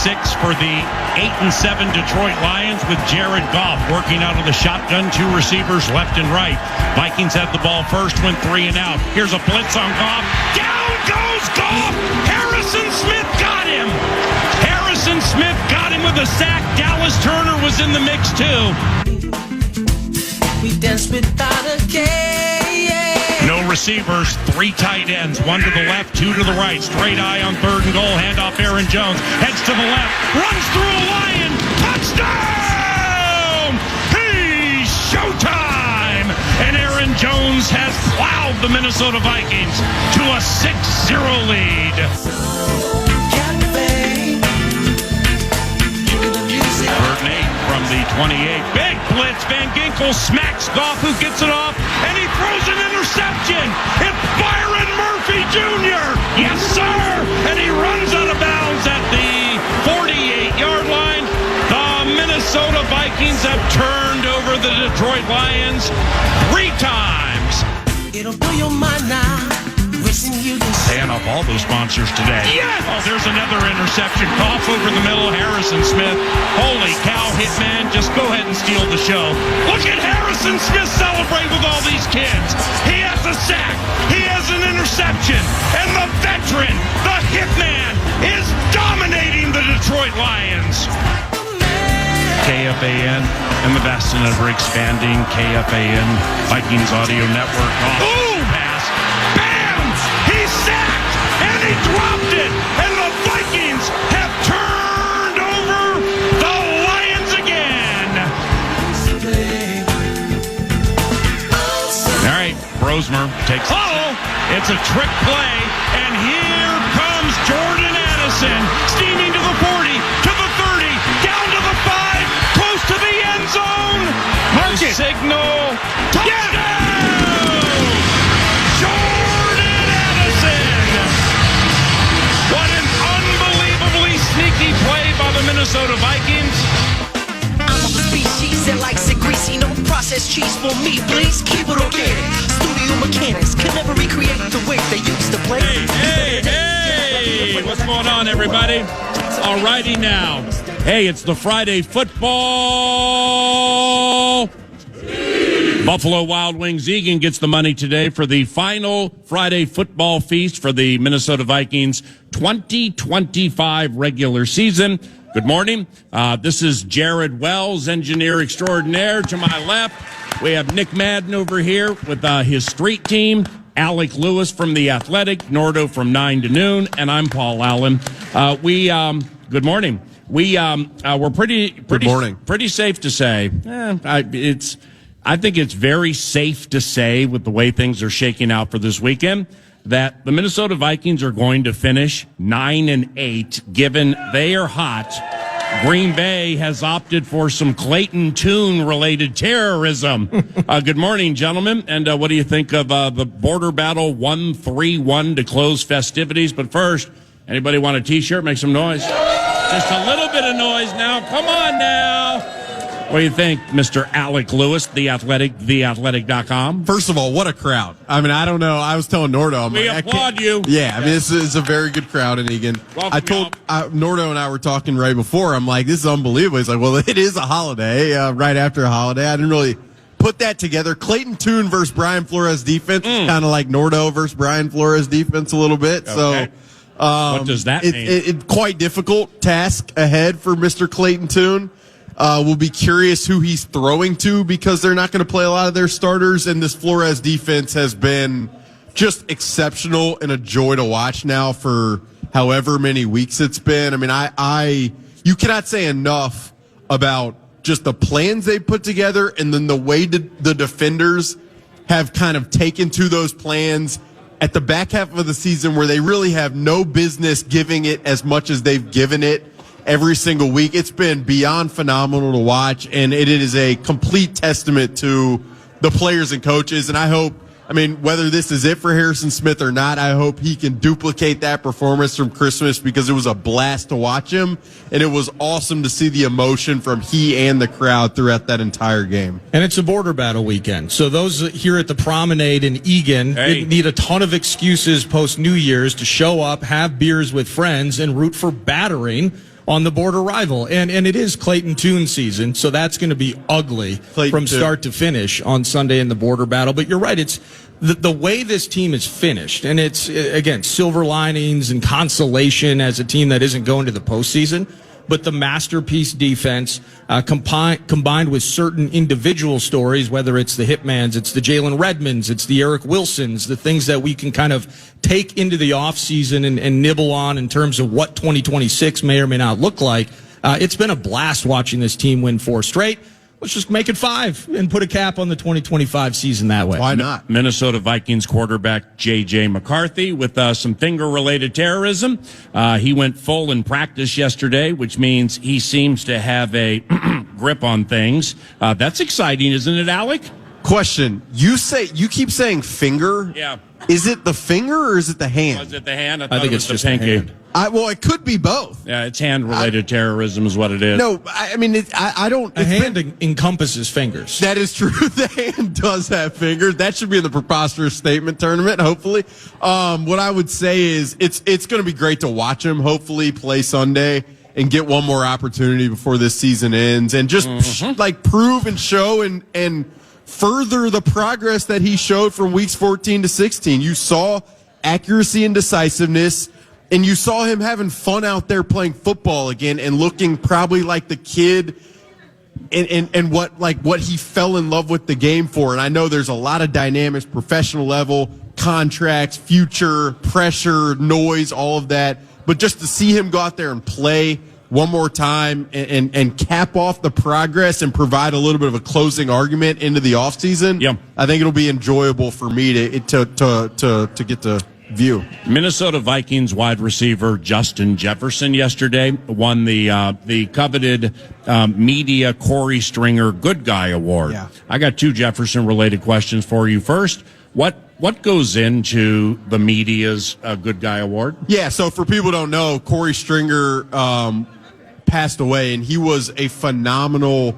for the 8-7 Detroit Lions with Jared Goff working out of the shotgun, two receivers left and right. Vikings had the ball first, went 3 and out. Here's a blitz on Goff. Down goes Goff. Harrison Smith got him. Harrison Smith got him with a sack. Dallas Turner was in the mix too. We dance without a care. No receivers, 3 tight ends, 1 to the left, 2 to the right. Straight eye on 3rd and goal. Handoff Aaron Jones. Heads to the left. Runs through a Lion. Touchdown! He's showtime! And Aaron Jones has plowed the Minnesota Vikings to a 6-0 lead. 3rd and 8 from the 28. Big blitz. Van Ginkel smacks Goff, who gets it off, and he throws an interception. It's Byron Murphy Jr. Yes, sir. And he runs out of bounds at the 48-yard line. The Minnesota Vikings have turned over the Detroit Lions 3 times. It'll blow your mind now. Wishing you can Paying off all those sponsors today. Yes! Oh, there's another interception. Goff over the middle. Harrison Smith. Holy cow, Hitman. Just go ahead and steal the show. Look at Harrison Smith celebrate with all these kids. He has a sack. He has an interception. And the veteran, the Hitman, is dominating the Detroit Lions. KFAN and the vast and ever expanding KFAN Vikings audio network. Oh, pass. Bam! He sacked and he dropped it. And the Vikings have turned over the Lions again. All right, Brosmer takes. Oh, it's a trick play. And here comes Jordan Addison steaming to the 40, to the 30, down to the 5, close to the end zone. Mark it. Signal. Touchdown! Jordan Addison. What an unbelievably sneaky play by the Minnesota Vikings. I'm of a species that likes it greasy. No processed cheese for me, please. Keep it organic. Studio mechanics can never recreate the way they used to play. Hey, what's going on, everybody? All righty now. Hey, it's the Friday football. Buffalo Wild Wings Egan gets the money today for the final Friday football feast for the Minnesota Vikings 2025 regular season. Good morning. This is Jared Wells, engineer extraordinaire. To my left, we have Nick Madden over here with his street team. Alec Lewis from The Athletic, Nordo from 9 to noon, and I'm Paul Allen. Good morning. We're pretty safe to say. I think it's very safe to say, with the way things are shaking out for this weekend, that the Minnesota Vikings are going to finish 9-8, given they are hot. Green Bay has opted for some Clayton Tune-related terrorism. Good morning, gentlemen. And what do you think of the border battle 1-3-1 to close festivities? But first, anybody want a T-shirt? Make some noise. Just a little bit of noise now. Come on now. What do you think, Mr. Alec Lewis, The Athletic, theathletic.com? First of all, what a crowd. I mean, I don't know. I was telling Nordo. We applaud you. Yeah, I mean, this is a very good crowd in Egan. Welcome, I told Nordo and I were talking right before. I'm like, this is unbelievable. He's like, well, it is a holiday, right after a holiday. I didn't really put that together. Clayton Tune versus Brian Flores defense is kind of like Nordo versus Brian Flores defense a little bit. Okay. So what does that mean? It's quite difficult task ahead for Mr. Clayton Tune. We'll be curious who he's throwing to because they're not going to play a lot of their starters, and this Flores defense has been just exceptional and a joy to watch now for however many weeks it's been. I mean, you cannot say enough about just the plans they put together and then the way the defenders have kind of taken to those plans at the back half of the season where they really have no business giving it as much as they've given it every single week. It's been beyond phenomenal to watch, and it is a complete testament to the players and coaches. And I hope, whether this is it for Harrison Smith or not, I hope he can duplicate that performance from Christmas because it was a blast to watch him, and it was awesome to see the emotion from he and the crowd throughout that entire game. And it's a border battle weekend. So those here at the Promenade in Egan need a ton of excuses post-New Year's to show up, have beers with friends, and root for battering on the border rival. And it is Clayton Tune season, so that's going to be ugly from start to finish on Sunday in the border battle. But you're right, it's the way this team is finished, and it's, again, silver linings and consolation as a team that isn't going to the postseason. But the masterpiece defense combined with certain individual stories, whether it's the Hitmans, it's the Jalen Redmonds, it's the Eric Wilsons, the things that we can kind of take into the offseason and nibble on in terms of what 2026 may or may not look like. It's been a blast watching this team win 4 straight. Let's just make it 5 and put a cap on the 2025 season that way. Why not? Minnesota Vikings quarterback J.J. McCarthy with some finger-related terrorism. He went full in practice yesterday, which means he seems to have a grip on things. That's exciting, isn't it, Alec? Question. You keep saying finger. Yeah. Is it the finger or is it the hand? Was it the hand? I think it's just the pinky. Well, it could be both. Yeah, it's hand-related terrorism is what it is. No, I mean, I don't... A hand encompasses fingers. That is true. The hand does have fingers. That should be in the preposterous statement tournament, hopefully. What I would say is it's going to be great to watch him, hopefully, play Sunday and get one more opportunity before this season ends and just, prove and show and further the progress that he showed from weeks 14 to 16. You saw accuracy and decisiveness, and you saw him having fun out there playing football again and looking probably like the kid and what he fell in love with the game for. And I know there's a lot of dynamics, professional level, contracts, future, pressure, noise, all of that. But just to see him go out there and play one more time and cap off the progress and provide a little bit of a closing argument into the offseason, I think it'll be enjoyable for me to get to view. Minnesota Vikings wide receiver Justin Jefferson yesterday won the coveted media Corey Stringer Good Guy Award. Yeah. I got 2 Jefferson-related questions for you. First, what goes into the media's Good Guy Award? Yeah, so for people who don't know, Corey Stringer passed away, and he was a phenomenal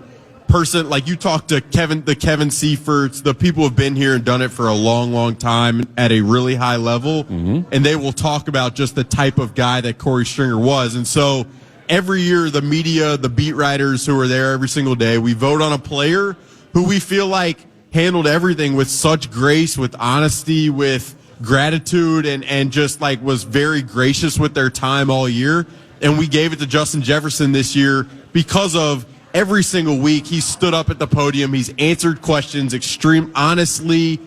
person. Like, you talk to the Kevin Seiferts, the people who have been here and done it for a long, long time at a really high level, and they will talk about just the type of guy that Corey Stringer was. And so every year, the media, the beat writers who are there every single day, we vote on a player who we feel like handled everything with such grace, with honesty, with gratitude, and just like was very gracious with their time all year. And we gave it to Justin Jefferson this year because of every single week he stood up at the podium. He's answered questions honestly.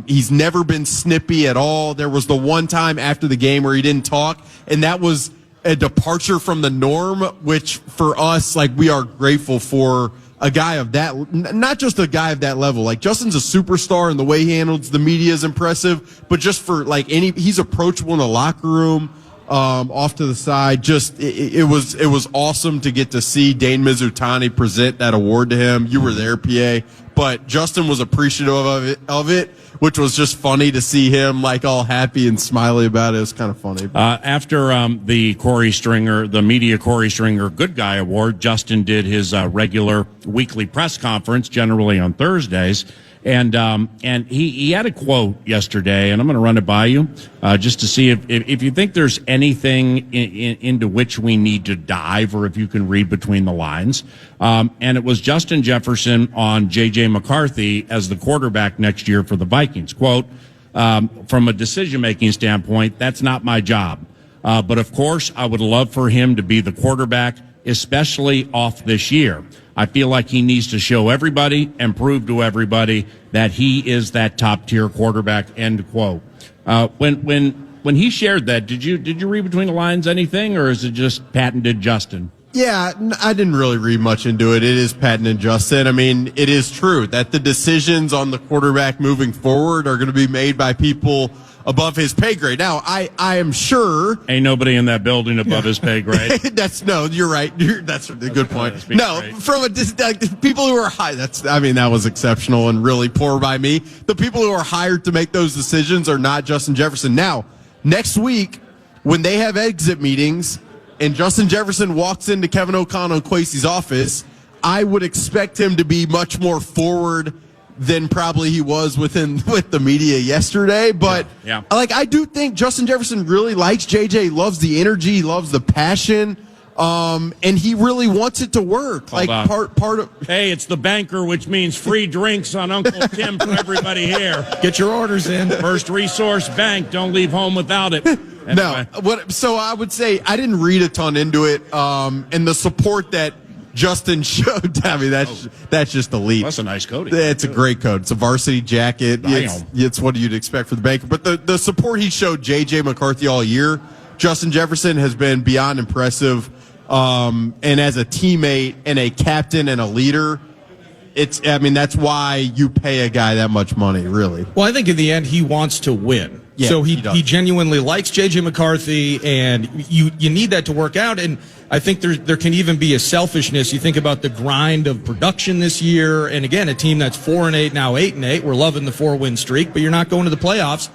He's never been snippy at all. There was the one time after the game where he didn't talk, and that was a departure from the norm, which for us, like, we are grateful for a guy of that, not just a guy of that level. Like, Justin's a superstar, and the way he handles the media is impressive, but just for he's approachable in the locker room. Off to the side, just it was awesome to get to see Dane Mizutani present that award to him. You were there, PA, but Justin was appreciative of it, which was just funny to see him like all happy and smiley about it. It was kind of funny. After the media Corey Stringer Good Guy Award, Justin did his regular weekly press conference, generally on Thursdays. And he had a quote yesterday, and I'm going to run it by you just to see if you think there's anything into which we need to dive, or if you can read between the lines. And it was Justin Jefferson on J.J. McCarthy as the quarterback next year for the Vikings. Quote, from a decision-making standpoint, that's not my job. But, of course, I would love for him to be the quarterback, especially off this year. I feel like he needs to show everybody and prove to everybody that he is that top-tier quarterback, end quote. When he shared that, did you read between the lines anything, or is it just patented Justin? Yeah, I didn't really read much into it. It is patented Justin. I mean, it is true that the decisions on the quarterback moving forward are going to be made by people above his pay grade. Now, I am sure ain't nobody in that building above his pay grade. You're right. That's a good point. No, great. from people who are high. That was exceptional and really poor by me. The people who are hired to make those decisions are not Justin Jefferson. Now, next week when they have exit meetings and Justin Jefferson walks into Kevin O'Connell and Kwesi's office, I would expect him to be much more forward than probably he was with the media yesterday. But I do think Justin Jefferson really likes JJ, loves the energy, loves the passion. And he really wants it to work. Hold like on. part of. Hey, it's the banker, which means free drinks on Uncle Tim for everybody here. Get your orders in. First Resource Bank. Don't leave home without it. Anyway. No. So I would say I didn't read a ton into it. And the support that Justin showed, I mean, that's just elite. That's a nice coat. It's a great coat. It's a varsity jacket. It's what you'd expect for the banker. But the support he showed J.J. McCarthy all year, Justin Jefferson, has been beyond impressive. And as a teammate and a captain and a leader, that's why you pay a guy that much money, really. Well, I think in the end, he wants to win. Yeah, so he genuinely likes J.J. McCarthy, and you need that to work out. And I think there can even be a selfishness. You think about the grind of production this year, and again, a team that's 4-8, now 8-8. We're loving the 4-win streak, but you're not going to the playoffs.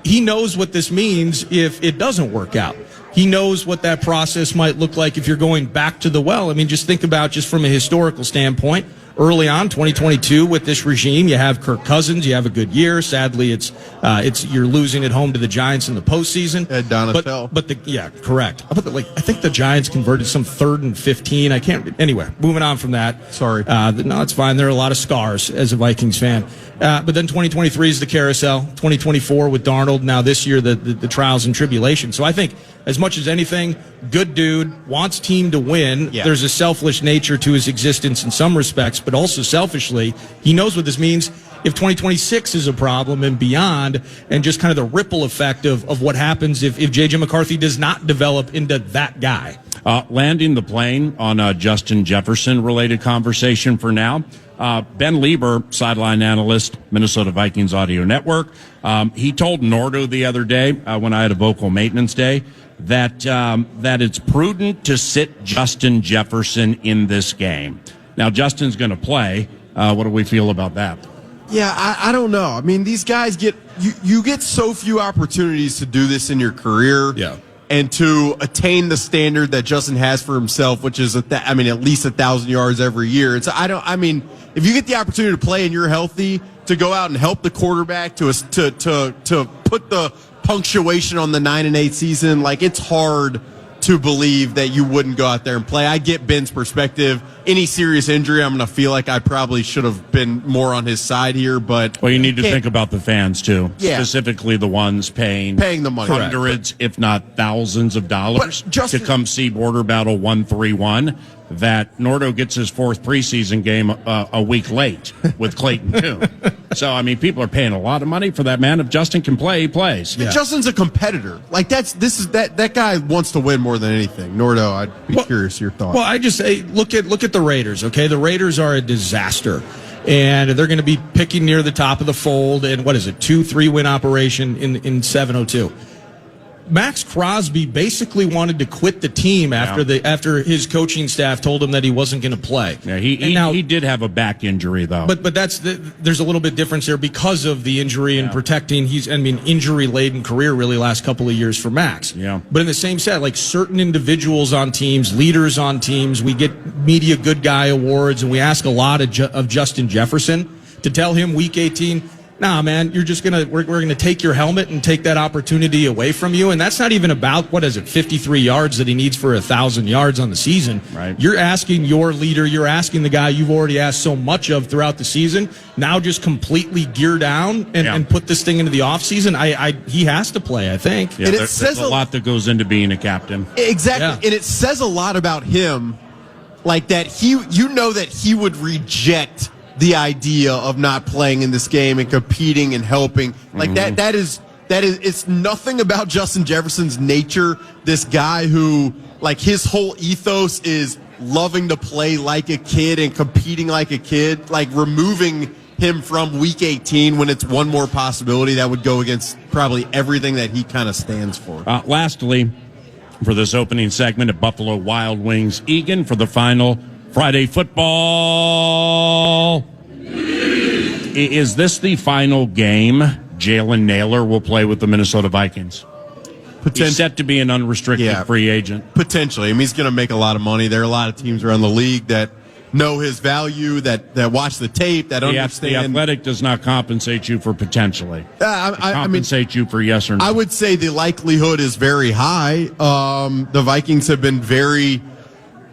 He knows what this means if it doesn't work out. He knows what that process might look like if you're going back to the well. I mean, just think about just from a historical standpoint. Early on, 2022, with this regime, you have Kirk Cousins. You have a good year. Sadly, it's you're losing at home to the Giants in the postseason. Ed Donatel. But correct. I think the Giants converted some 3rd and 15. I can't. Anyway, moving on from that. Sorry. No, it's fine. There are a lot of scars as a Vikings fan. But then 2023 is the carousel. 2024 with Darnold. Now this year, the trials and tribulations. So I think, as much as anything, good dude, wants team to win. Yeah. There's a selfish nature to his existence in some respects, but also selfishly, he knows what this means if 2026 is a problem and beyond, and just kind of the ripple effect of what happens if J.J. McCarthy does not develop into that guy. Landing the plane on a Justin Jefferson-related conversation for now. Ben Lieber, sideline analyst, Minnesota Vikings Audio Network, he told Nordo the other day when I had a vocal maintenance day that it's prudent to sit Justin Jefferson in this game. Now, Justin's going to play. What do we feel about that? Yeah, I don't know. I mean, these guys you get so few opportunities to do this in your career. Yeah. And to attain the standard that Justin has for himself, which is, at least 1,000 yards every year. If you get the opportunity to play and you're healthy, to go out and help the quarterback, to put the punctuation on the 9-8 season, it's hard to believe that you wouldn't go out there and play. I get Ben's perspective. Any serious injury, I'm going to feel like I probably should have been more on his side here. But you need to think about the fans too, yeah. Specifically the ones paying the money, hundreds, if not thousands of dollars to come see Border Battle 131. That Nordo gets his 4th preseason game a week late with Clayton Tune. So, people are paying a lot of money for that man. If Justin can play, he plays. Yeah. Justin's a competitor. That guy wants to win more than anything. Nordo, I'd be curious your thoughts. Well, I just say look at the Raiders, okay? The Raiders are a disaster. And they're going to be picking near the top of the fold. And what is it, 2-3 win operation in 702. Max Crosby basically wanted to quit the team after his coaching staff told him that he wasn't going to play. Yeah, he did have a back injury though. But there's a little bit difference there because of the injury and protecting. Injury laden career really last couple of years for Max. Yeah. But in the same set, certain individuals on teams, leaders on teams, we get media good guy awards, and we ask a lot of Justin Jefferson to tell him week 18. Nah, man, we're gonna take your helmet and take that opportunity away from you. And that's not even about, 53 yards that he needs for 1,000 yards on the season. Right. You're asking your leader, you're asking the guy you've already asked so much of throughout the season, now just completely gear down and put this thing into the offseason. He has to play, I think. Yeah, there's a lot that goes into being a captain. Exactly. Yeah. And it says a lot about him, that he would reject the idea of not playing in this game and competing and helping. That is it's nothing about Justin Jefferson's nature. This guy who, his whole ethos is loving to play like a kid and competing like a kid, removing him from week 18 when it's one more possibility that would go against probably everything that he kind of stands for. Lastly, for this opening segment at Buffalo Wild Wings, Egan for the final Friday football. Is this the final game Jalen Naylor will play with the Minnesota Vikings? He's set to be an unrestricted free agent. Potentially. He's going to make a lot of money. There are a lot of teams around the league that know his value, that watch the tape, that understand. The Athletic does not compensate you for potentially. Compensate you for yes or no. I would say the likelihood is very high. The Vikings have been very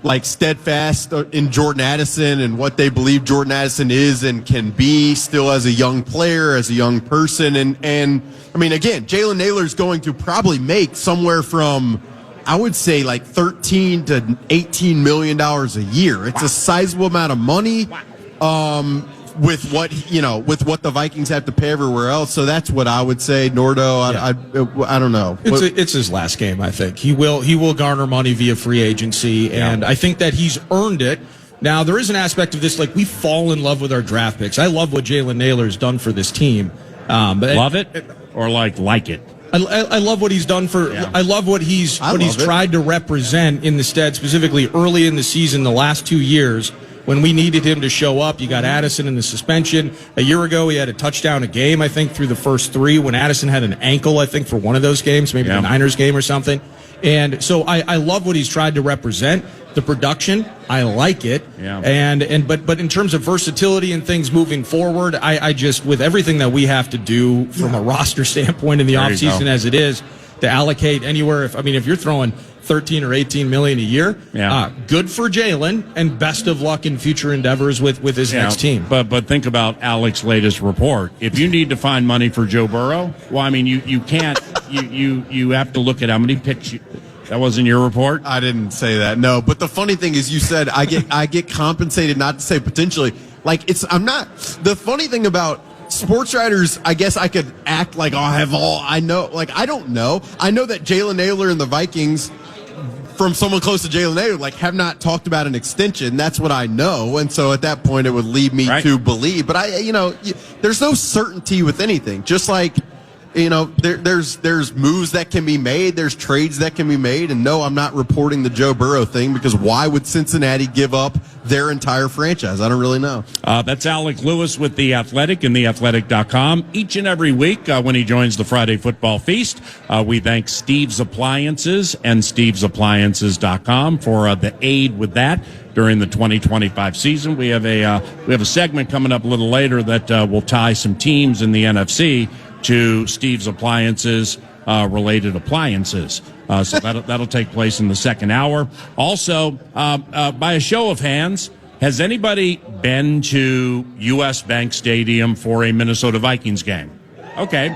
like steadfast in Jordan Addison and what they believe Jordan Addison is and can be still as a young player, as a young person. And I mean, again, Jalen Nailor is going to probably make somewhere from, I would say, like $13 to $18 million a year. It's a sizable amount of money. With what the Vikings have to pay everywhere else, so that's what I would say. Nordo, I don't know. It's his last game. I think he will garner money via free agency, and I think that he's earned it. Now there is an aspect of this, like we fall in love with our draft picks. I love what Jalen Nailor has done for this team. But love it or like it. I love what he's done for. Yeah. I love what he's tried to represent in the stead, specifically early in the season, the last 2 years. When we needed him to show up, you got Addison in the suspension. A year ago, he had a touchdown a game, I think, through the first 3, when Addison had an ankle, I think, for one of those games, maybe the Niners game or something. And so I love what he's tried to represent. The production, I like it. Yeah. But in terms of versatility and things moving forward, I just, with everything that we have to do from a roster standpoint in the offseason as it is, to allocate anywhere, if you're throwing 13 or 18 million a year, good for Jalen, and best of luck in future endeavors with his next team. But think about Alex's latest report. If you need to find money for Joe Burrow, well, I mean, you can't. You have to look at how many picks. That wasn't your report? I didn't say that. No, but the funny thing is, you said I get compensated, not to say potentially. Like I'm not. The funny thing about sports writers, I guess I could act like I know. Like I don't know. I know that Jalen Nailor and the Vikings, from someone close to Jalen Nailor, like have not talked about an extension. That's what I know, and so at that point, it would lead me to believe. But there's no certainty with anything. Just like there's moves that can be made, there's trades that can be made, and no, I'm not reporting the Joe Burrow thing because why would Cincinnati give up their entire franchise? I don't really know. That's Alec Lewis with The Athletic and theathletic.com. Each and every week when he joins the Friday Football Feast, we thank Steve's Appliances and stevesappliances.com for the aid with that during the 2025 season. We have a segment coming up a little later that will tie some teams in the NFC to Steve's Appliances related appliances. So that'll take place in the second hour. Also, by a show of hands, has anybody been to U.S. Bank Stadium for a Minnesota Vikings game? Okay.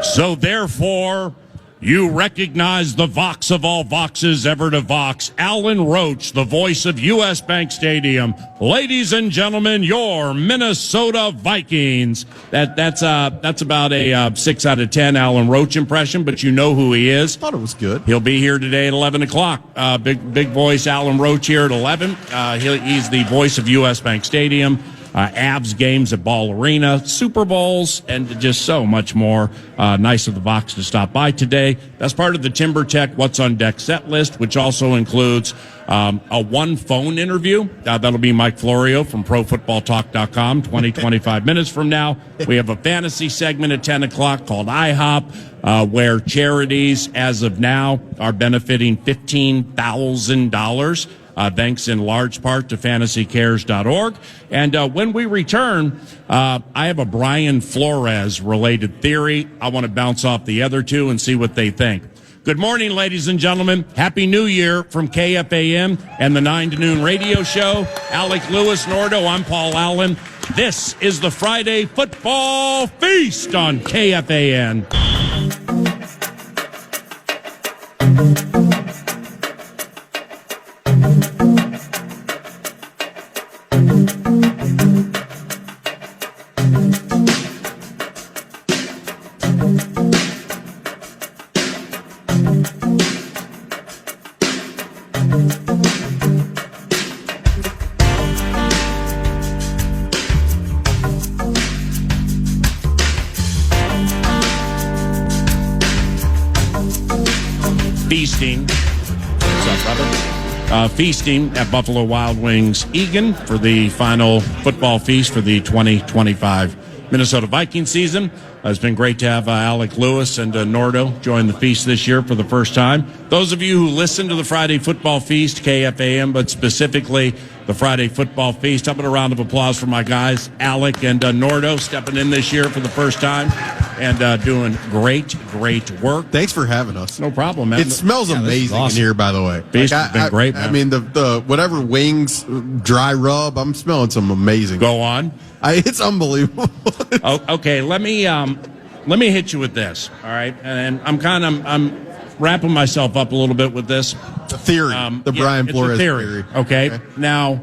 So therefore, you recognize the Vox of all Voxes ever to Vox, Alan Roach, the voice of U.S. Bank Stadium. Ladies and gentlemen, your Minnesota Vikings. That's about a 6 out of 10 Alan Roach impression, but you know who he is. I thought it was good. He'll be here today at 11 o'clock. Big voice Alan Roach here at 11. He's the voice of U.S. Bank Stadium. Avs games at Ball Arena, Super Bowls, and just so much more. Nice of the Vox to stop by today. That's part of the Timber Tech What's on Deck set list, which also includes a one phone interview. That'll be Mike Florio from ProFootballTalk.com 25 minutes from now. We have a fantasy segment at 10 o'clock called IHOP, where charities, as of now, are benefiting $15,000. Thanks in large part to fantasycares.org. And when we return, I have a Brain Flores related theory. I want to bounce off the other two and see what they think. Good morning, ladies and gentlemen. Happy New Year from KFAN and the 9 to noon radio show. Alec Lewis, Nordo, I'm Paul Allen. This is the Friday Football Feast on KFAN. Feasting at Buffalo Wild Wings Eagan for the final football feast for the 2025 Minnesota Vikings season. It's been great to have Alec Lewis and Nordo join the feast this year for the first time. Those of you who listen to the Friday Football Feast, KFAN, but specifically the Friday Football Feast. How about a round of applause for my guys, Alec and Nordo, stepping in this year for the first time and doing great work. Thanks for having us. No problem, man. It smells amazing awesome. in here, by the way. Feast has been great, man. I mean, the whatever wings, dry rub, I'm smelling some amazing. Go on. It's unbelievable. Okay, let me hit you with this, all right? And I'm wrapping myself up a little bit with this. The theory, Brian Flores it's a theory. Okay. Now,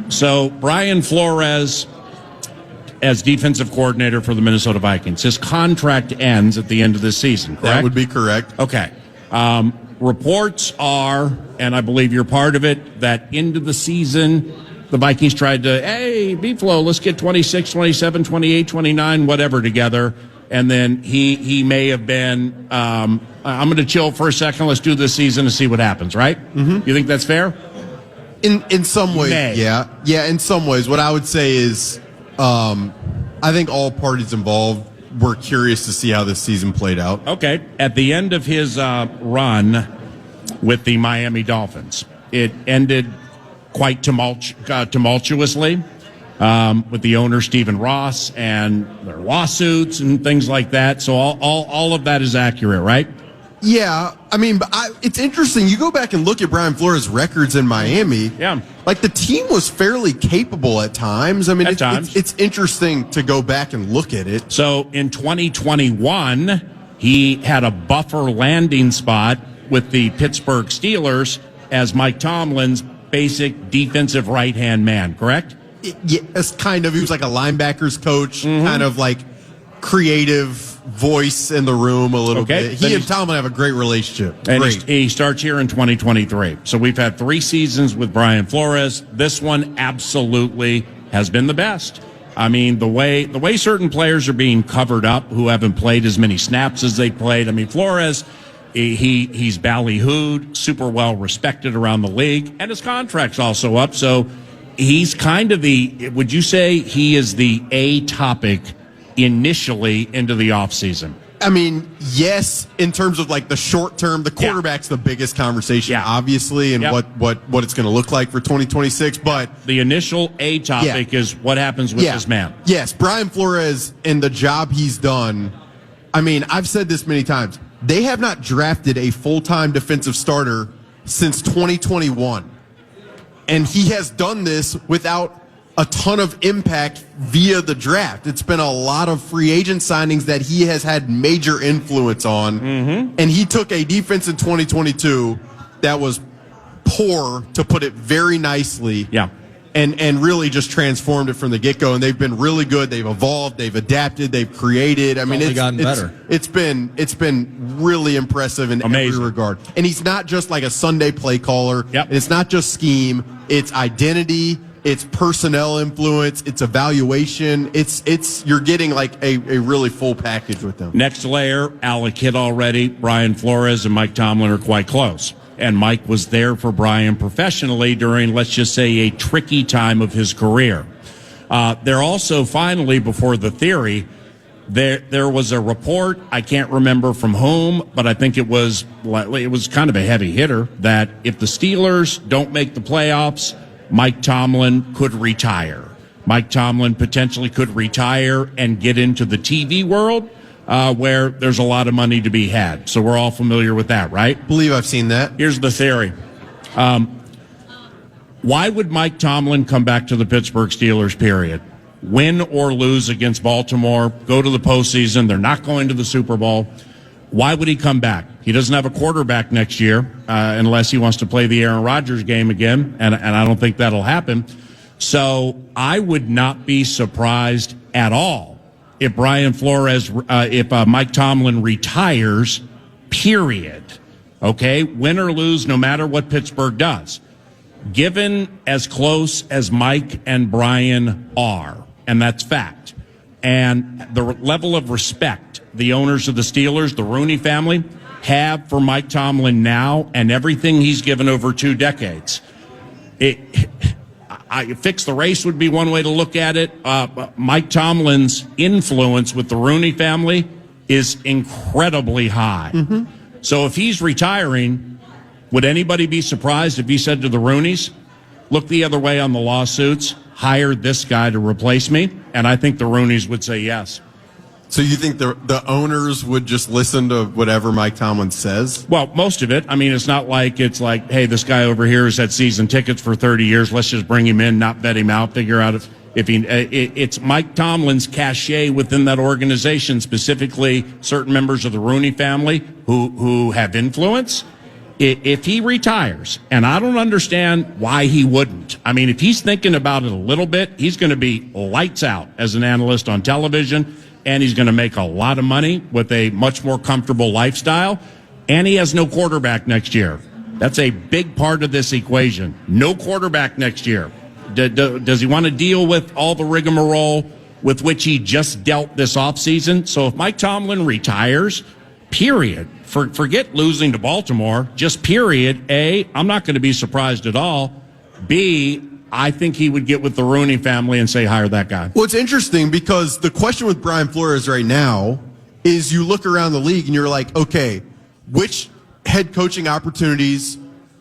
so Brian Flores as defensive coordinator for the Minnesota Vikings. His contract ends at the end of this season, correct? That would be correct. Okay. Reports are, and I believe you're part of it, that into the season, the Vikings tried to, hey, B-Flow, let's get 26, 27, 28, 29, whatever together. And then he may have been, I'm going to chill for a second. Let's do this season and see what happens, right? Mm-hmm. You think that's fair? In some ways, yeah. Yeah, in some ways. What I would say is I think all parties involved were curious to see how this season played out. Okay. At the end of his run with the Miami Dolphins, it ended quite tumultuously. With the owner, Stephen Ross, and their lawsuits and things like that. So all of that is accurate, right? Yeah. I mean, it's interesting. You go back and look at Brian Flores' records in Miami. Yeah. Like, the team was fairly capable at times. I mean, it's interesting to go back and look at it. So in 2021, he had a buffer landing spot with the Pittsburgh Steelers as Mike Tomlin's basic defensive right-hand man, correct? Yes, kind of. He was like a linebackers coach, kind of like creative voice in the room a little bit. He and Tomlin have a great relationship. And he starts here in 2023. So we've had 3 seasons with Brian Flores. This one absolutely has been the best. I mean, the way certain players are being covered up who haven't played as many snaps as they played. I mean, Flores, he's ballyhooed, super well respected around the league, and his contract's also up. So he's kind of would you say he is the A topic initially into the offseason? I mean, yes, in terms of like the short term, the quarterback's the biggest conversation, obviously, and what it's going to look like for 2026. But the initial A topic is what happens with this man. Yes, Brian Flores and the job he's done. I mean, I've said this many times. They have not drafted a full-time defensive starter since 2021. And he has done this without a ton of impact via the draft. It's been a lot of free agent signings that he has had major influence on. Mm-hmm. And he took a defense in 2022 that was poor, to put it very nicely. Yeah. And really just transformed it from the get-go. And they've been really good. They've evolved. They've adapted. They've created. I mean, it's gotten better. It's been really impressive in every regard. And he's not just like a Sunday play caller. Yep. And it's not just scheme. It's identity. It's personnel influence. It's evaluation. You're getting like a really full package with them. Next layer, Alec hit already. Brian Flores and Mike Tomlin are quite close. And Mike was there for Brian professionally during, let's just say, a tricky time of his career. They're also finally, before the theory, there was a report, I can't remember from whom, but I think it was kind of a heavy hitter, that if the Steelers don't make the playoffs, Mike Tomlin could retire. Mike Tomlin potentially could retire and get into the TV world, where there's a lot of money to be had. So we're all familiar with that, right? I believe I've seen that. Here's the theory. Why would Mike Tomlin come back to the Pittsburgh Steelers, period? Win or lose against Baltimore, go to the postseason. They're not going to the Super Bowl. Why would he come back? He doesn't have a quarterback next year unless he wants to play the Aaron Rodgers game again, and I don't think that'll happen. So I would not be surprised at all if Brian Flores, if Mike Tomlin retires, period. Okay, win or lose, no matter what Pittsburgh does. Given as close as Mike and Brian are, and that's fact, and the level of respect the owners of the Steelers, the Rooney family, have for Mike Tomlin now and everything he's given over 2 decades. Fix the race would be one way to look at it. Mike Tomlin's influence with the Rooney family is incredibly high. Mm-hmm. So if he's retiring, would anybody be surprised if he said to the Rooneys, look the other way on the lawsuits, hire this guy to replace me, and I think the Rooneys would say yes. So you think the owners would just listen to whatever Mike Tomlin says? Well, most of it. I mean, it's not like hey, this guy over here has had season tickets for 30 years. Let's just bring him in, not vet him out, figure out if he. It's Mike Tomlin's cachet within that organization, specifically certain members of the Rooney family who have influence. If he retires, and I don't understand why he wouldn't. I mean, if he's thinking about it a little bit, he's going to be lights out as an analyst on television. And he's going to make a lot of money with a much more comfortable lifestyle. And he has no quarterback next year. That's a big part of this equation. No quarterback next year. Does he want to deal with all the rigmarole with which he just dealt this offseason? So if Mike Tomlin retires, period, forget losing to Baltimore, just period, A, I'm not going to be surprised at all. B, I think he would get with the Rooney family and say, hire that guy. Well, it's interesting because the question with Brian Flores right now is you look around the league and you're like, okay, which head coaching opportunities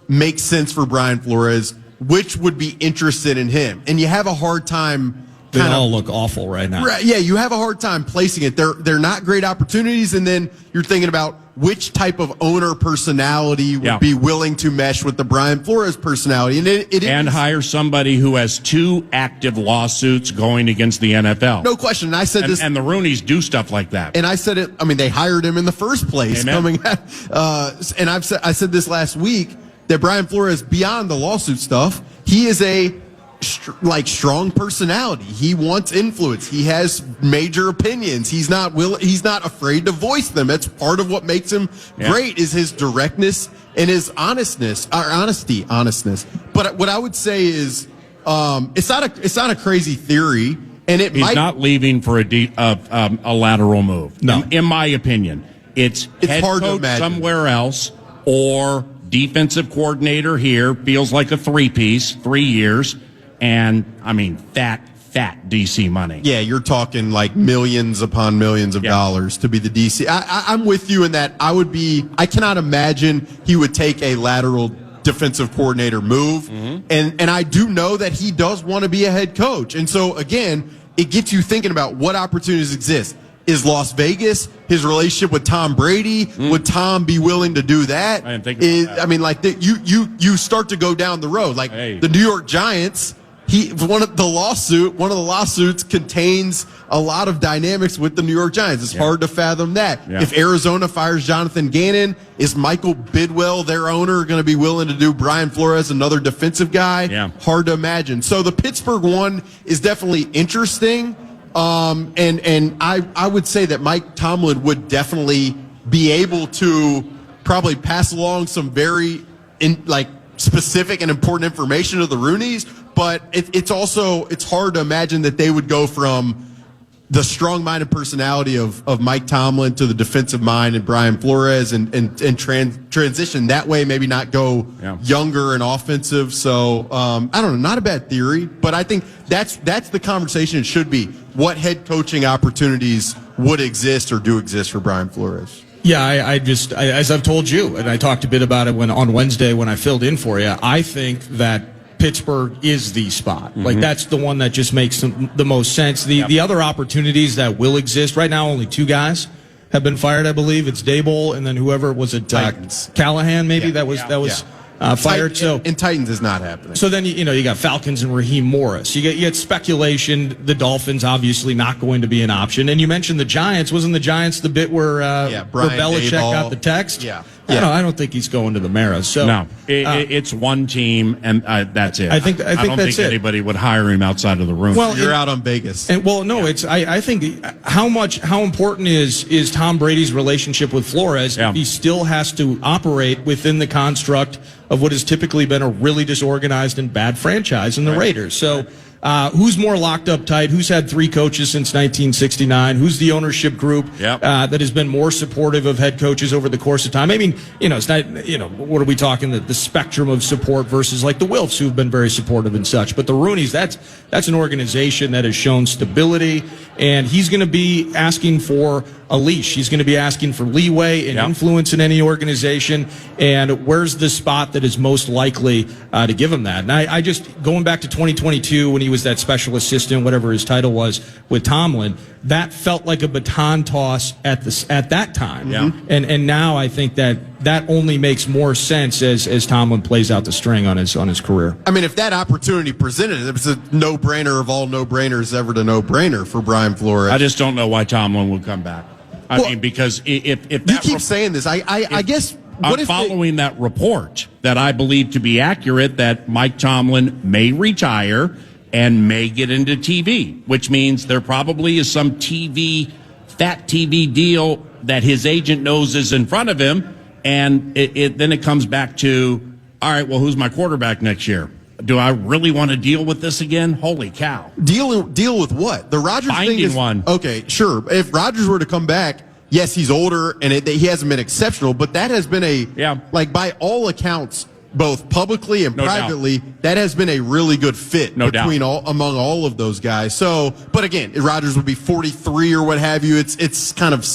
make sense for Brian Flores? Which would be interested in him? And you have a hard time. They all look awful right now. Right, yeah, you have a hard time placing it. They're not great opportunities, and then you're thinking about which type of owner personality would be willing to mesh with the Brian Flores personality. And hire somebody who has 2 active lawsuits going against the NFL. No question. And I said this. And the Rooneys do stuff like that. And I said it, I mean, they hired him in the first place. Amen. And I said this last week, that Brian Flores, beyond the lawsuit stuff, he is a strong personality. He wants influence. He has major opinions. He's not afraid to voice them. That's part of what makes him great, is his directness and his honestness. But what I would say is, it's not a crazy theory, and he's not leaving for a lateral move. No, in my opinion, it's head hard coach to imagine somewhere else or defensive coordinator here. Feels like a 3-piece, 3 years. And, I mean, fat DC money. Yeah, you're talking like millions upon millions of dollars to be the DC. I'm with you in that I cannot imagine he would take a lateral defensive coordinator move. Mm-hmm. And I do know that he does want to be a head coach. And so, again, it gets you thinking about what opportunities exist. Is Las Vegas, his relationship with Tom Brady, would Tom be willing to do that? I didn't think about that. I mean, like, you start to go down the road. Like, the New York Giants, one of the lawsuits contains a lot of dynamics with the New York Giants. It's hard to fathom that. Yeah. If Arizona fires Jonathan Gannon, is Michael Bidwell, their owner, going to be willing to do Brian Flores, another defensive guy? Yeah. Hard to imagine. So the Pittsburgh one is definitely interesting. And I would say that Mike Tomlin would definitely be able to probably pass along some very specific and important information to the Rooneys, but it's hard to imagine that they would go from the strong-minded personality of Mike Tomlin to the defensive mind and Brian Flores and transition that way, maybe not go younger and offensive. So I don't know, not a bad theory, but I think that's the conversation it should be. What head coaching opportunities would exist or do exist for Brian Flores? Yeah, I as I've told you, and I talked a bit about it on Wednesday when I filled in for you, I think that Pittsburgh is the spot. Mm-hmm. Like, that's the one that just makes the most sense. The other opportunities that will exist right now, only 2 guys have been fired, I believe. It's Daboll and then whoever was it, Callahan maybe that was fired. And Titans is not happening. So then you got Falcons and Raheem Morris. You get speculation. The Dolphins obviously not going to be an option. And you mentioned the Giants. Wasn't the Giants the bit where Belichick got the text? Yeah. I don't think he's going to the Maras. So no, it's one team, and that's it. I think I don't think anybody would hire him outside of the room. Well, you're out on Vegas. And it's. I think how important is Tom Brady's relationship with Flores? Yeah. He still has to operate within the construct of what has typically been a really disorganized and bad franchise in the Raiders. So who's more locked up tight? Who's had 3 coaches since 1969? Who's the ownership group that has been more supportive of head coaches over the course of time? I mean, it's not, what are we talking, the spectrum of support versus like the Wilfs, who've been very supportive and such. But the Rooneys, that's an organization that has shown stability, and he's going to be asking for a leash. He's going to be asking for leeway and influence in any organization. And where's the spot that is most likely to give him that? And I just, going back to 2022 when he was that special assistant, whatever his title was with Tomlin, that felt like a baton toss at that time. Yeah. And now I think that only makes more sense as Tomlin plays out the string on his career. I mean, if that opportunity presented, it was a no-brainer of all no-brainers ever to no-brainer for Brian Flores. I just don't know why Tomlin would come back. I mean, because if you keep saying this, I guess I'm following that report that I believe to be accurate that Mike Tomlin may retire and may get into TV, which means there probably is some fat TV deal that his agent knows is in front of him, and then it comes back to, all right, well, who's my quarterback next year? Do I really want to deal with this again? Holy cow. Deal with what? The Rodgers Finding thing is one. Okay, sure. If Rodgers were to come back, yes, he's older and he hasn't been exceptional, but that has been like by all accounts, both publicly and privately, that has been a really good fit among all of those guys. So, but again, Rodgers would be 43 or what have you. It's kind of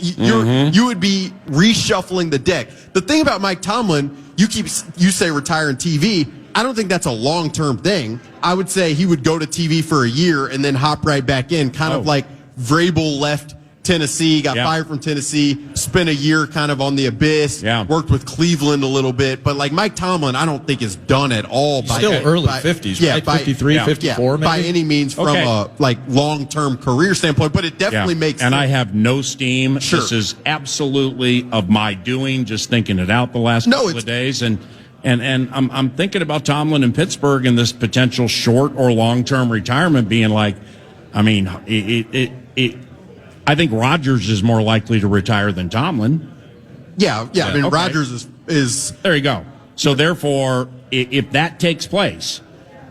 you would be reshuffling the deck. The thing about Mike Tomlin, you say retiring TV. I don't think that's a long-term thing. I would say he would go to TV for a year and then hop right back in, kind of like Vrabel left Tennessee, got fired from Tennessee, spent a year kind of on the abyss, worked with Cleveland a little bit. But like Mike Tomlin, I don't think is done at all. Still early 50s, right? 53, 54 maybe? By any means from a long-term career standpoint, but it definitely makes sense. And I have no steam. Sure. This is absolutely of my doing, just thinking it out the last couple of days. And I'm thinking about Tomlin in Pittsburgh and this potential short or long-term retirement being like, I mean, I think Rodgers is more likely to retire than Tomlin. Yeah. I mean, Rodgers is there you go. So therefore, if that takes place,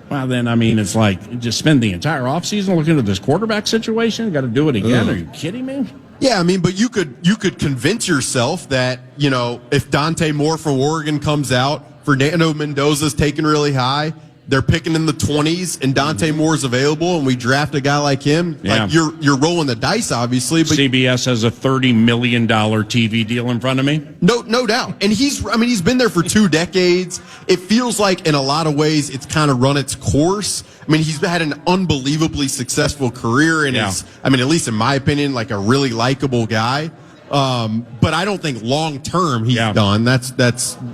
well, then, I mean, it's like just spend the entire offseason looking at this quarterback situation. Got to do it again. Are you kidding me? Yeah, I mean, but you could convince yourself that, if Dante Moore from Oregon comes out, Fernando Mendoza's taken really high, they're picking in the 20s, and Dante Moore's available, and we draft a guy like him. Like you're rolling the dice, obviously. But CBS has a $30 million TV deal in front of me. No doubt. And he's been there for 2 decades. It feels like in a lot of ways it's kind of run its course. I mean, he's had an unbelievably successful career, and is, at least in my opinion, like a really likable guy. But I don't think long term he's done.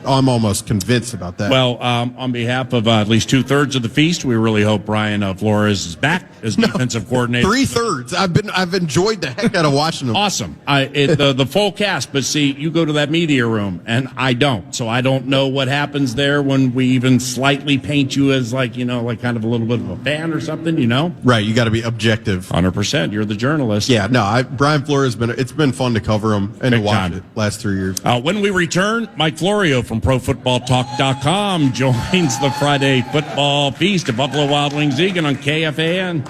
I'm almost convinced about that. Well, on behalf of at least 2/3 of the feast, we really hope Brian Flores is back as defensive coordinator. 3/3. I've enjoyed the heck out of watching him. Awesome. The full cast, but see, you go to that media room, and I don't, so I don't know what happens there when we even slightly paint you as like kind of a little bit of a fan or something, Right. You got to be objective. 100%. You're the journalist. Yeah. No. Brian Flores it's been fun to cover him and to watch it last 3 years. When we return, Mike Florio from ProFootballTalk.com joins the Friday Football Feast at Buffalo Wild Wings Egan on KFAN.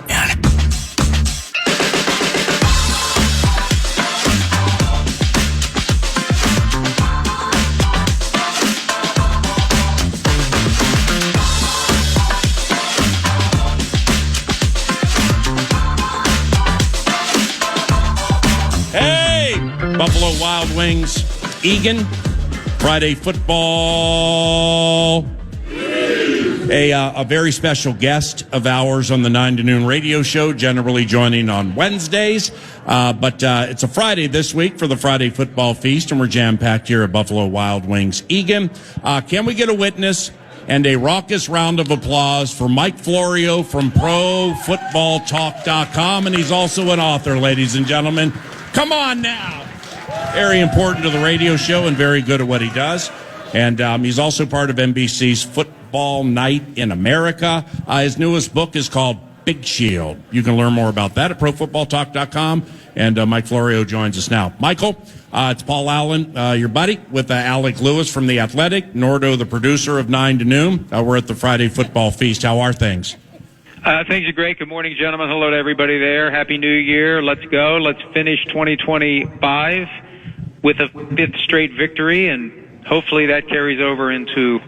Buffalo Wild Wings, Egan, Friday football. A very special guest of ours on the 9 to noon radio show, generally joining on Wednesdays. But it's a Friday this week for the Friday Football Feast, and we're jam-packed here at Buffalo Wild Wings, Egan. Can we get a witness and a raucous round of applause for Mike Florio from ProFootballTalk.com? And he's also an author, ladies and gentlemen. Come on now. Very important to the radio show and very good at what he does. And he's also part of NBC's Football Night in America. His newest book is called Big Shield. You can learn more about that at ProFootballTalk.com. And Mike Florio joins us now. Michael, it's Paul Allen, your buddy, with Alec Lewis from The Athletic, Nordo, the producer of 9 to noon. We're at the Friday Football Feast. How are things? Things are great. Good morning, gentlemen. Hello to everybody there. Happy New Year. Let's go. Let's finish 2025 with a 5th straight victory, and hopefully that carries over into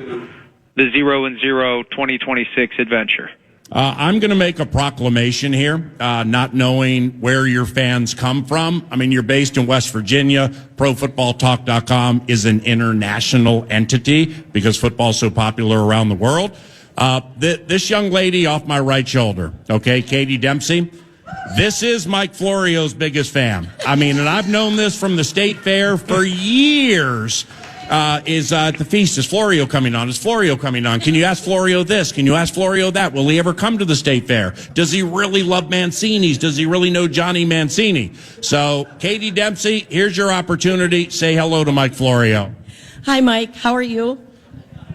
the 0-0 2026 adventure. I'm going to make a proclamation here, not knowing where your fans come from. I mean, you're based in West Virginia. ProFootballTalk.com is an international entity because football's so popular around the world. This young lady off my right shoulder, okay, Katie Dempsey, this is Mike Florio's biggest fan. I mean, and I've known this from the State Fair for years. Is at the feast. Is Florio coming on? Is Florio coming on? Can you ask Florio this? Can you ask Florio that? Will he ever come to the State Fair? Does he really love Mancini's? Does he really know Johnny Mancini? So, Katie Dempsey, here's your opportunity. Say hello to Mike Florio. Hi, Mike. How are you?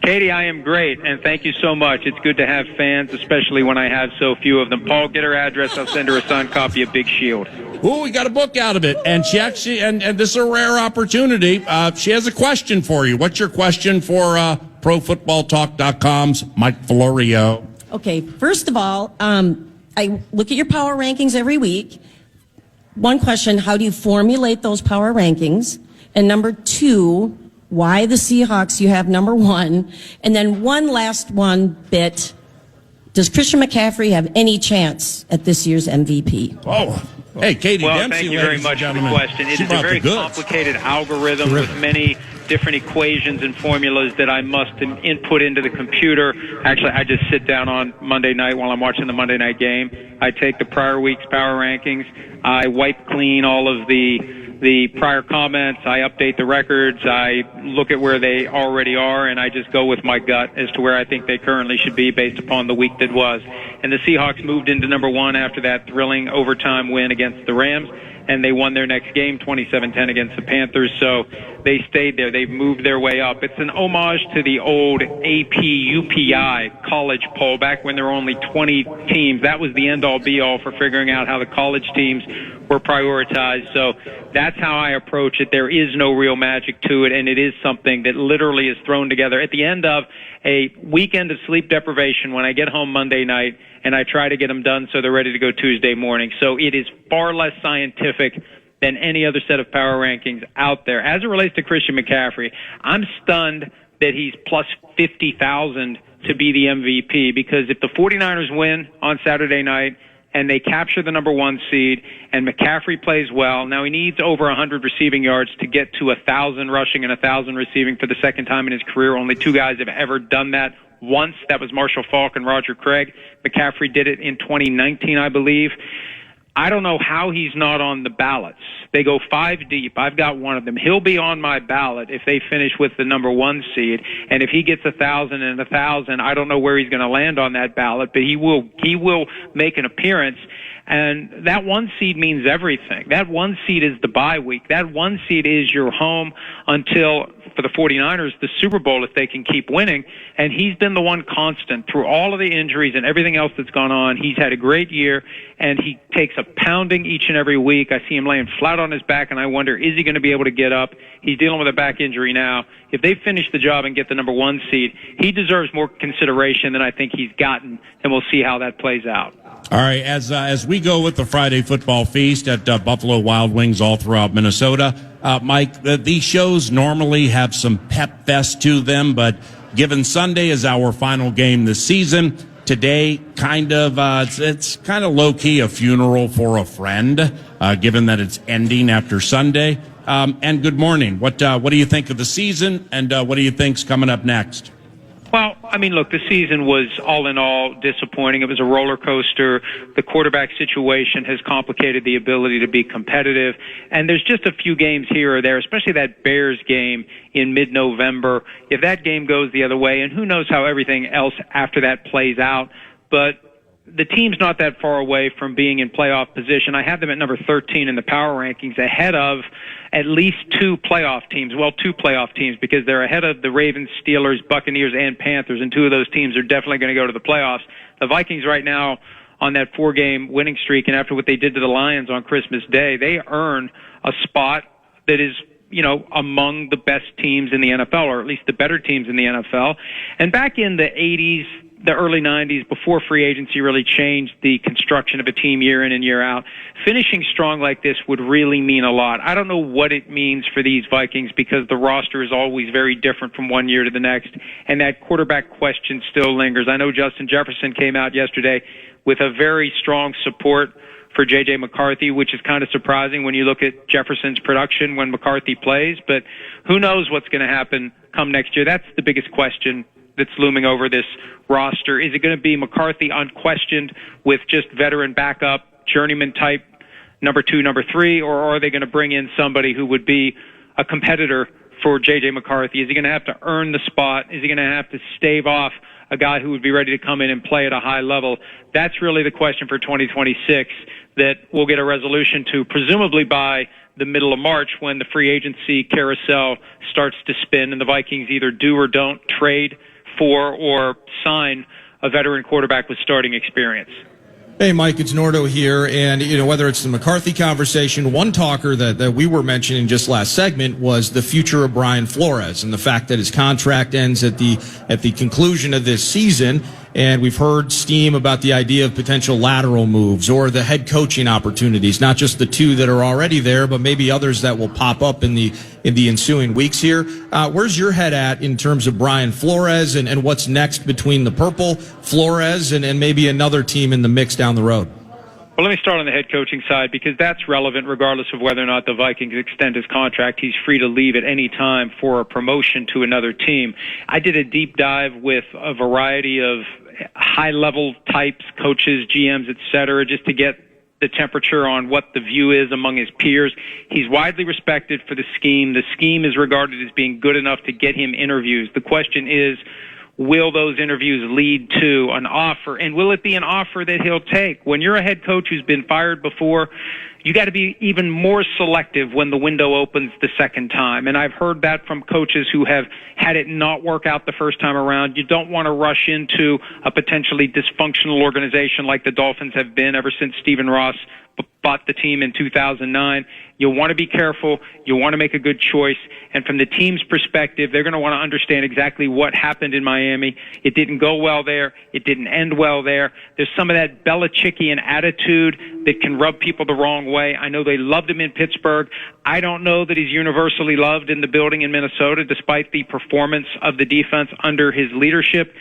Katie, I am great, and thank you so much. It's good to have fans, especially when I have so few of them. Paul, get her address. I'll send her a signed copy of Big Shield. Ooh, we got a book out of it, and she actually, and this is a rare opportunity. She has a question for you. What's your question for ProFootballTalk.com's Mike Florio? Okay, first of all, I look at your power rankings every week. One question, how do you formulate those power rankings? And number two, why the Seahawks you have number one? And then one last bit, does Christian McCaffrey have any chance at this year's MVP? Oh, hey, Katie Dempsey. Thank you very much for the question. It is a very complicated algorithm with many different equations and formulas that I must input into the computer. Actually, I just sit down on Monday night while I'm watching the Monday night game. I take the prior week's power rankings. I wipe clean all of the prior comments. I update the records. I look at where they already are, and I just go with my gut as to where I think they currently should be based upon the week that was. And the Seahawks moved into number one after that thrilling overtime win against the Rams, and they won their next game 27-10 against the Panthers. So they stayed there. They've moved their way up. It's an homage to the old AP UPI college poll back when there were only 20 teams. That was the end-all be-all for figuring out how the college teams were prioritized. So that's how I approach it. There is no real magic to it, and it is something that literally is thrown together at the end of a weekend of sleep deprivation when I get home Monday night, and I try to get them done so they're ready to go Tuesday morning. So it is far less scientific than any other set of power rankings out there. As it relates to Christian McCaffrey, I'm stunned that he's plus 50,000 to be the MVP, because if the 49ers win on Saturday night and they capture the number one seed and McCaffrey plays well, now he needs over 100 receiving yards to get to 1,000 rushing and 1,000 receiving for the second time in his career. Only two guys have ever done that once. That was Marshall Faulk and Roger Craig. McCaffrey did it in 2019, I believe. I don't know how he's not on the ballots. They go 5 deep. I've got one of them. He'll be on my ballot if they finish with the number one seed. And if he gets 1,000 and 1,000, I don't know where he's going to land on that ballot, but he will make an appearance. And that one seed means everything. That one seed is the bye week. That one seed is your home until, for the 49ers, the Super Bowl if they can keep winning. And he's been the one constant through all of the injuries and everything else that's gone on. He's had a great year, and he takes a pounding each and every week. I see him laying flat on his back, and I wonder, is he going to be able to get up? He's dealing with a back injury now. If they finish the job and get the number one seed, he deserves more consideration than I think he's gotten, and we'll see how that plays out. All right, as we go with the Friday football feast at Buffalo Wild Wings all throughout Minnesota, Mike, these shows normally have some pep fest to them, but given Sunday is our final game this season, today it's kind of low-key a funeral for a friend, given that it's ending after Sunday. And good morning. What do you think of the season, and what do you think's coming up next? Well, I mean, look, the season was all in all disappointing. It was a roller coaster. The quarterback situation has complicated the ability to be competitive. And there's just a few games here or there, especially that Bears game in mid-November. If that game goes the other way, and who knows how everything else after that plays out, but the team's not that far away from being in playoff position. I have them at number 13 in the power rankings, ahead of at least two playoff teams. Well, two playoff teams, because they're ahead of the Ravens, Steelers, Buccaneers, and Panthers, and two of those teams are definitely going to go to the playoffs. The Vikings right now on that 4-game winning streak, and after what they did to the Lions on Christmas Day, they earn a spot that is, among the best teams in the NFL, or at least the better teams in the NFL. And back in the 80s, the early 90s, before free agency really changed the construction of a team year in and year out. Finishing strong like this would really mean a lot. I don't know what it means for these Vikings because the roster is always very different from one year to the next, and that quarterback question still lingers. I know Justin Jefferson came out yesterday with a very strong support for J.J. McCarthy, which is kind of surprising when you look at Jefferson's production when McCarthy plays, but who knows what's going to happen come next year. That's the biggest question that's looming over this roster. Is it going to be McCarthy unquestioned with just veteran backup, journeyman type, number 2, number 3, or are they going to bring in somebody who would be a competitor for J.J. McCarthy? Is he going to have to earn the spot? Is he going to have to stave off a guy who would be ready to come in and play at a high level? That's really the question for 2026 that we'll get a resolution to, presumably by the middle of March when the free agency carousel starts to spin and the Vikings either do or don't trade for or sign a veteran quarterback with starting experience. Hey, Mike, it's Nordo here. And, whether it's the McCarthy conversation, one talker that we were mentioning just last segment was the future of Brian Flores and the fact that his contract ends at the conclusion of this season. And we've heard steam about the idea of potential lateral moves or the head coaching opportunities, not just the 2 that are already there, but maybe others that will pop up in the ensuing weeks here. Where's your head at in terms of Brian Flores and what's next between the Purple, Flores, and maybe another team in the mix down the road? Well, let me start on the head coaching side because that's relevant regardless of whether or not the Vikings extend his contract. He's free to leave at any time for a promotion to another team. I did a deep dive with a variety of high-level types, coaches, GMs, et cetera, just to get the temperature on what the view is among his peers. He's widely respected for the scheme. The scheme is regarded as being good enough to get him interviews. The question is, will those interviews lead to an offer? And will it be an offer that he'll take? When you're a head coach who's been fired before, you got to be even more selective when the window opens the second time. And I've heard that from coaches who have had it not work out the first time around. You don't want to rush into a potentially dysfunctional organization like the Dolphins have been ever since Stephen Ross bought the team in 2009. You'll want to be careful. You'll want to make a good choice. And from the team's perspective, they're going to want to understand exactly what happened in Miami. It didn't go well there. It didn't end well there. There's some of that Belichickian attitude that can rub people the wrong way. I know they loved him in Pittsburgh. I don't know that he's universally loved in the building in Minnesota, despite the performance of the defense under his leadership.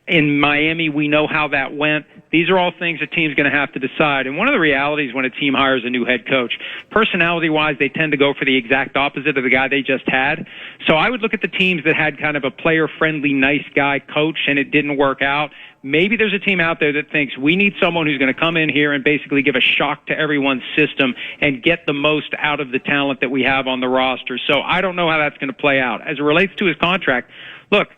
In Miami, we know how that went. These are all things a team's going to have to decide. And one of the realities when a team hires a new head coach, personality-wise, they tend to go for the exact opposite of the guy they just had. So I would look at the teams that had kind of a player-friendly, nice guy coach and it didn't work out. Maybe there's a team out there that thinks we need someone who's going to come in here and basically give a shock to everyone's system and get the most out of the talent that we have on the roster. So I don't know how that's going to play out. As it relates to his contract, look,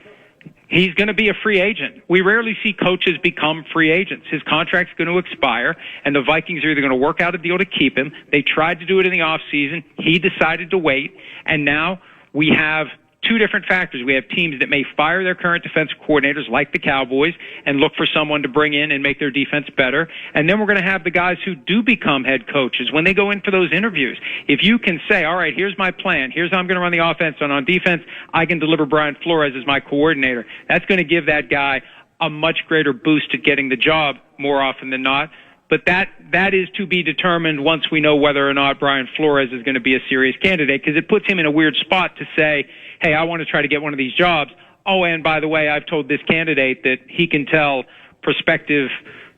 he's going to be a free agent. We rarely see coaches become free agents. His contract's going to expire, and the Vikings are either going to work out a deal to keep him. They tried to do it in the offseason. He decided to wait, and now we have two different factors. We have teams that may fire their current defensive coordinators like the Cowboys and look for someone to bring in and make their defense better. And then we're going to have the guys who do become head coaches when they go in for those interviews. If you can say, all right, here's my plan. Here's how I'm going to run the offense. And on defense, I can deliver Brian Flores as my coordinator. That's going to give that guy a much greater boost at getting the job more often than not. But that is to be determined once we know whether or not Brian Flores is going to be a serious candidate, because it puts him in a weird spot to say, hey, I want to try to get one of these jobs. Oh, and by the way, I've told this candidate that he can tell prospective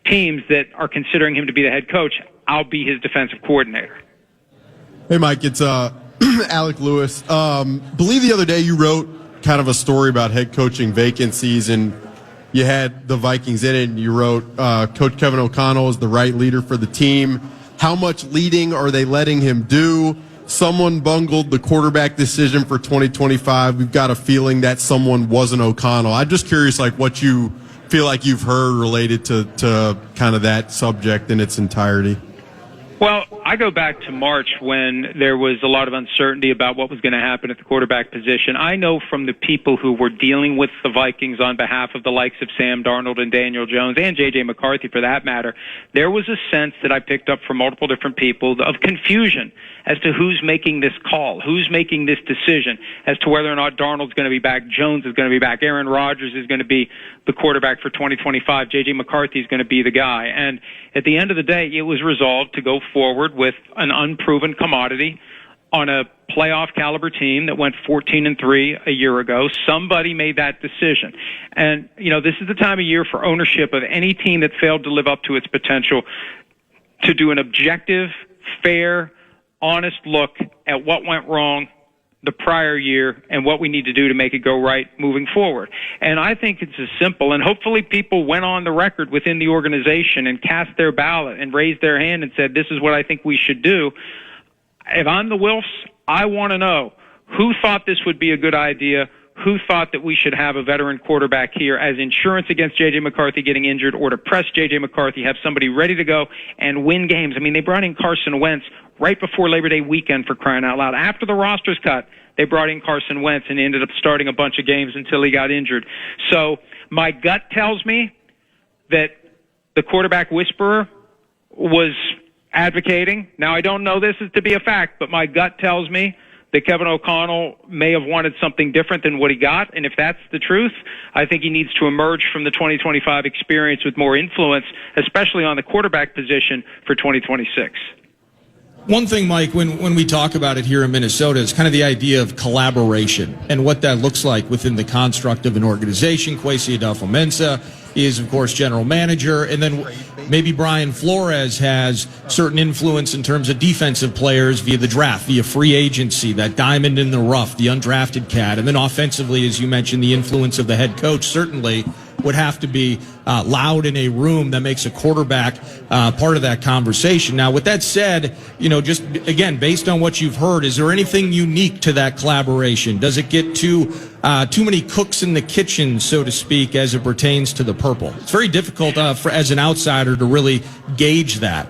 teams that are considering him to be the head coach, I'll be his defensive coordinator. Hey, Mike, it's Alec Lewis. Believe the other day you wrote kind of a story about head coaching vacancies, and you had the Vikings in it, and you wrote Coach Kevin O'Connell is the right leader for the team. How much leading are they letting him do? Someone bungled the quarterback decision for 2025. We've got a feeling that someone wasn't O'Connell. I'm just curious, like, what you feel like you've heard related to kind of that subject in its entirety. Well, I go back to March when there was a lot of uncertainty about what was going to happen at the quarterback position. I know from the people who were dealing with the Vikings on behalf of the likes of Sam Darnold and Daniel Jones and J.J. McCarthy for that matter, there was a sense that I picked up from multiple different people of confusion as to who's making this call, who's making this decision as to whether or not Darnold's going to be back, Jones is going to be back, Aaron Rodgers is going to be the quarterback for 2025, J.J. McCarthy is going to be the guy. And at the end of the day, it was resolved to go forward with an unproven commodity on a playoff caliber team that went 14-3 a year ago. Somebody made that decision. And, this is the time of year for ownership of any team that failed to live up to its potential to do an objective, fair, honest look at what went wrong the prior year and what we need to do to make it go right moving forward. And I think it's as simple, and hopefully people went on the record within the organization and cast their ballot and raised their hand and said, this is what I think we should do. If I'm the Wilfs, I want to know who thought this would be a good idea, who thought that we should have a veteran quarterback here as insurance against J.J. McCarthy getting injured or to press J.J. McCarthy, have somebody ready to go and win games. I mean, they brought in Carson Wentz right before Labor Day weekend, for crying out loud. After the roster's cut, they brought in Carson Wentz and ended up starting a bunch of games until he got injured. So my gut tells me that the quarterback whisperer was advocating. Now, I don't know this is to be a fact, but my gut tells me that Kevin O'Connell may have wanted something different than what he got. And if that's the truth, I think he needs to emerge from the 2025 experience with more influence, especially on the quarterback position for 2026. One thing, Mike, when we talk about it here in Minnesota is kind of the idea of collaboration and what that looks like within the construct of an organization. Kwesi Adolfo-Mensah is, of course, general manager. And then maybe Brain Flores has certain influence in terms of defensive players via the draft, via free agency, that diamond in the rough, the undrafted cat. And then offensively, as you mentioned, the influence of the head coach certainly would have to be loud in a room that makes a quarterback part of that conversation. Now, with that said, just again, based on what you've heard, is there anything unique to that collaboration? Does it get too many cooks in the kitchen, so to speak, as it pertains to the purple? It's very difficult as an outsider to really gauge that.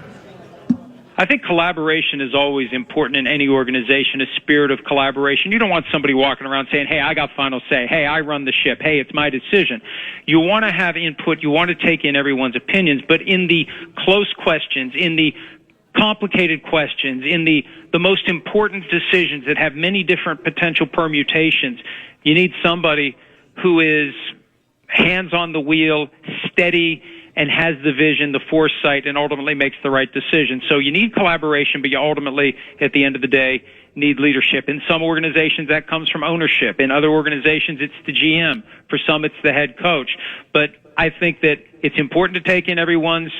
I think collaboration is always important in any organization, a spirit of collaboration. You don't want somebody walking around saying, hey, I got final say. Hey, I run the ship. Hey, it's my decision. You want to have input. You want to take in everyone's opinions. But in the close questions, in the complicated questions, in the most important decisions that have many different potential permutations, you need somebody who is hands on the wheel, steady, and has the vision, the foresight, and ultimately makes the right decision. So you need collaboration, but you ultimately, at the end of the day, need leadership. In some organizations, that comes from ownership. In other organizations, it's the GM. For some, it's the head coach. But I think that it's important to take in everyone's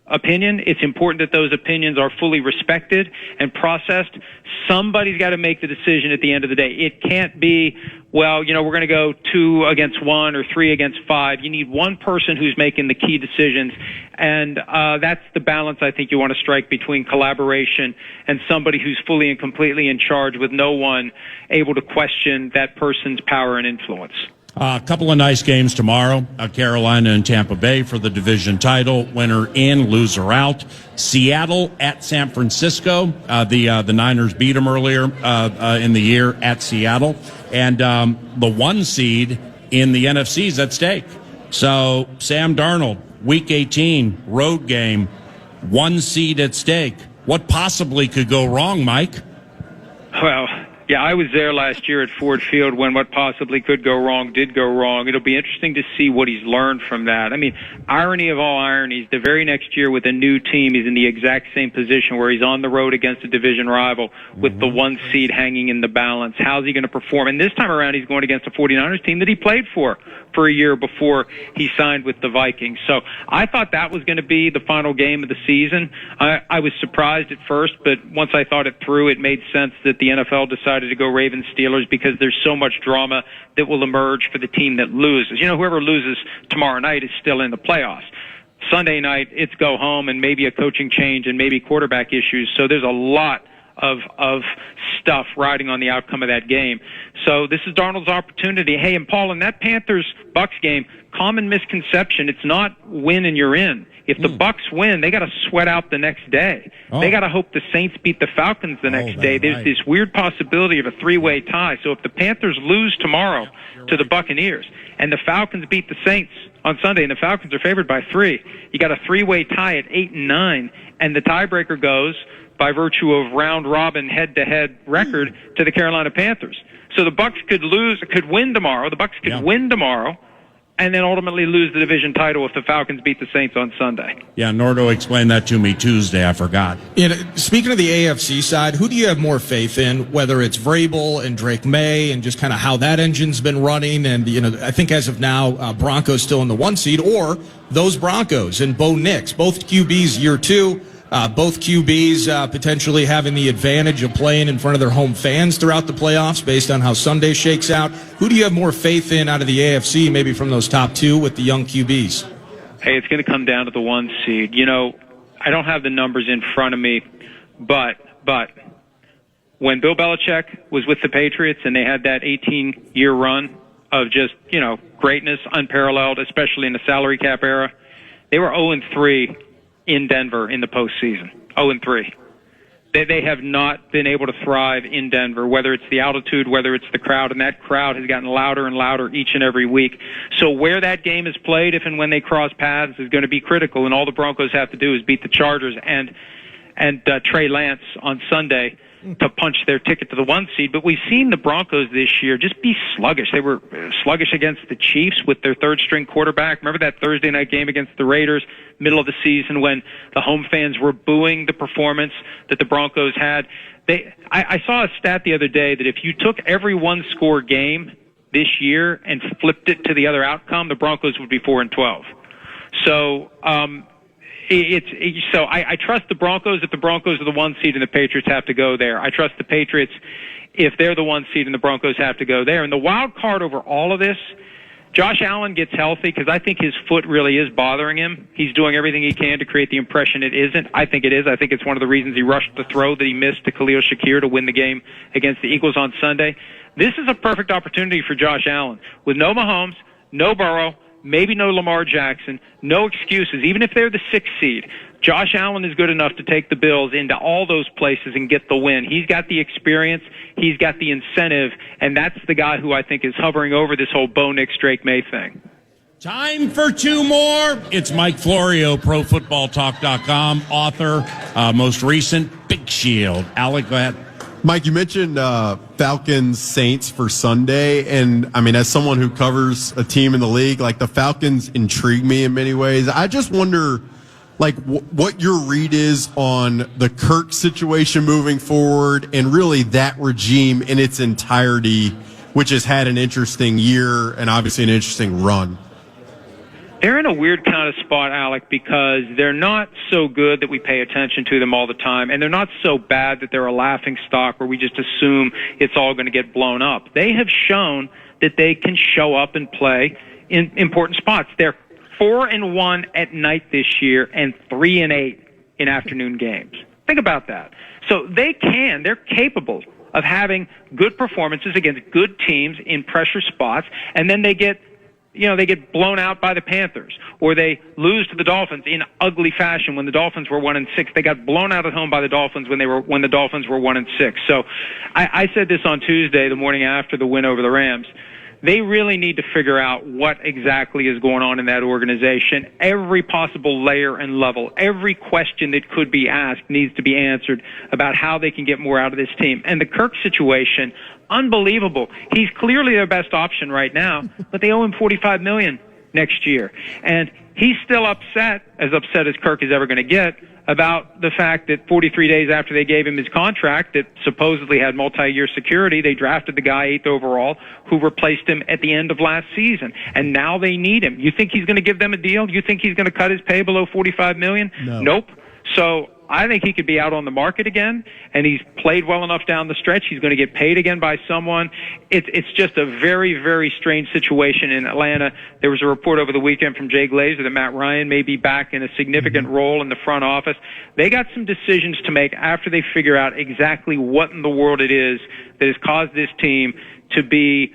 opinion. It's important that those opinions are fully respected and processed. Somebody's got to make the decision at the end of the day. It can't be, well, we're going to go 2 against 1 or 3 against 5. You need one person who's making the key decisions, and that's the balance I think you want to strike between collaboration and somebody who's fully and completely in charge with no one able to question that person's power and influence. A couple of nice games tomorrow. Carolina and Tampa Bay for the division title. Winner in, loser out. Seattle at San Francisco. The Niners beat them earlier in the year at Seattle. And the 1 seed in the NFC is at stake. So Sam Darnold, Week 18, road game, 1 seed at stake. What possibly could go wrong, Mike? Well, yeah, I was there last year at Ford Field when what possibly could go wrong did go wrong. It'll be interesting to see what he's learned from that. I mean, irony of all ironies, the very next year with a new team, he's in the exact same position where he's on the road against a division rival with the 1 seed hanging in the balance. How's he going to perform? And this time around, he's going against a 49ers team that he played for a year before he signed with the Vikings. So I thought that was going to be the final game of the season. I was surprised at first, but once I thought it through, it made sense that the NFL decided to go Ravens-Steelers because there's so much drama that will emerge for the team that loses. Whoever loses tomorrow night is still in the playoffs. Sunday night, it's go home and maybe a coaching change and maybe quarterback issues. So there's a lot of stuff riding on the outcome of that game. So this is Darnold's opportunity. Hey, and Paul, in that Panthers-Bucs game, common misconception, it's not win and you're in. If the Bucks win, they got to sweat out the next day. They got to hope the Saints beat the Falcons the next day. There's this weird possibility of a three-way tie. So if the Panthers lose tomorrow to the Buccaneers and the Falcons beat the Saints on Sunday, and the Falcons are favored by 3, you got a three-way tie at 8 and 9, and the tiebreaker goes by virtue of round-robin head-to-head record to the Carolina Panthers. So the Bucks could win tomorrow. The Bucks could win tomorrow, and then ultimately lose the division title if the Falcons beat the Saints on Sunday. Yeah, Nordo explained that to me Tuesday. I forgot. Speaking of the AFC side, who do you have more faith in, whether it's Vrabel and Drake May and just kind of how that engine's been running? And, I think as of now, Broncos still in the 1 seed, or those Broncos and Bo Nix, both QBs year 2. Both QBs potentially having the advantage of playing in front of their home fans throughout the playoffs based on how Sunday shakes out. Who do you have more faith in out of the AFC, maybe from those top 2 with the young QBs? Hey, it's going to come down to the 1 seed. I don't have the numbers in front of me, but when Bill Belichick was with the Patriots and they had that 18-year run of just, greatness, unparalleled, especially in the salary cap era, they were 0-3 in Denver in the postseason. 0-3. They have not been able to thrive in Denver, whether it's the altitude, whether it's the crowd, and that crowd has gotten louder and louder each and every week. So where that game is played, if and when they cross paths, is going to be critical, and all the Broncos have to do is beat the Chargers and Trey Lance on Sunday to punch their ticket to the 1 seed. But we've seen the Broncos this year just be sluggish. They were sluggish against the Chiefs with their third-string quarterback. Remember that Thursday night game against the Raiders, middle of the season, when the home fans were booing the performance that the Broncos had? I saw a stat the other day that if you took every one-score game this year and flipped it to the other outcome, the Broncos would be 4-12. So, I trust the Broncos if the Broncos are the 1 seed and the Patriots have to go there. I trust the Patriots if they're the 1 seed and the Broncos have to go there. And the wild card over all of this, Josh Allen gets healthy because I think his foot really is bothering him. He's doing everything he can to create the impression it isn't. I think it is. I think it's one of the reasons he rushed the throw that he missed to Khalil Shakir to win the game against the Eagles on Sunday. This is a perfect opportunity for Josh Allen. With no Mahomes, no Burrow, maybe no Lamar Jackson, no excuses. Even if they're the 6th seed, Josh Allen is good enough to take the Bills into all those places and get the win. He's got the experience, he's got the incentive, and that's the guy who I think is hovering over this whole Bo Nix, Drake May thing. Time for 2 more. It's Mike Florio, ProFootballTalk.com, author, most recent, Big Shield. Alec, go ahead. Mike, you mentioned Falcons Saints for Sunday, and I mean, as someone who covers a team in the league, like the Falcons intrigue me in many ways. I just wonder, like, what your read is on the Kirk situation moving forward, and really that regime in its entirety, which has had an interesting year and obviously an interesting run. They're in a weird kind of spot, Alec, because they're not so good that we pay attention to them all the time, and they're not so bad that they're a laughing stock where we just assume it's all going to get blown up. They have shown that they can show up and play in important spots. They're 4-1 at night this year and 3-8 in afternoon games. Think about that. So they're capable of having good performances against good teams in pressure spots, and then they get blown out by the Panthers, or they lose to the Dolphins in ugly fashion when the Dolphins were 1-6. They got blown out at home by the Dolphins when the Dolphins were 1-6. So I said this on Tuesday, the morning after the win over the Rams. They really need to figure out what exactly is going on in that organization. Every possible layer and level, every question that could be asked needs to be answered about how they can get more out of this team. And the Kirk situation, unbelievable. He's clearly their best option right now, but they owe him $45 million next year. And he's still upset as Kirk is ever going to get, about the fact that 43 days after they gave him his contract that supposedly had multi-year security, they drafted the guy 8th overall who replaced him at the end of last season. And now they need him. You think he's going to give them a deal? You think he's going to cut his pay below $45 million? No. Nope. So I think he could be out on the market again, and he's played well enough down the stretch. He's going to get paid again by someone. It's just a very, very strange situation in Atlanta. There was a report over the weekend from Jay Glazer that Matt Ryan may be back in a significant role in the front office. They got some decisions to make after they figure out exactly what in the world it is that has caused this team to be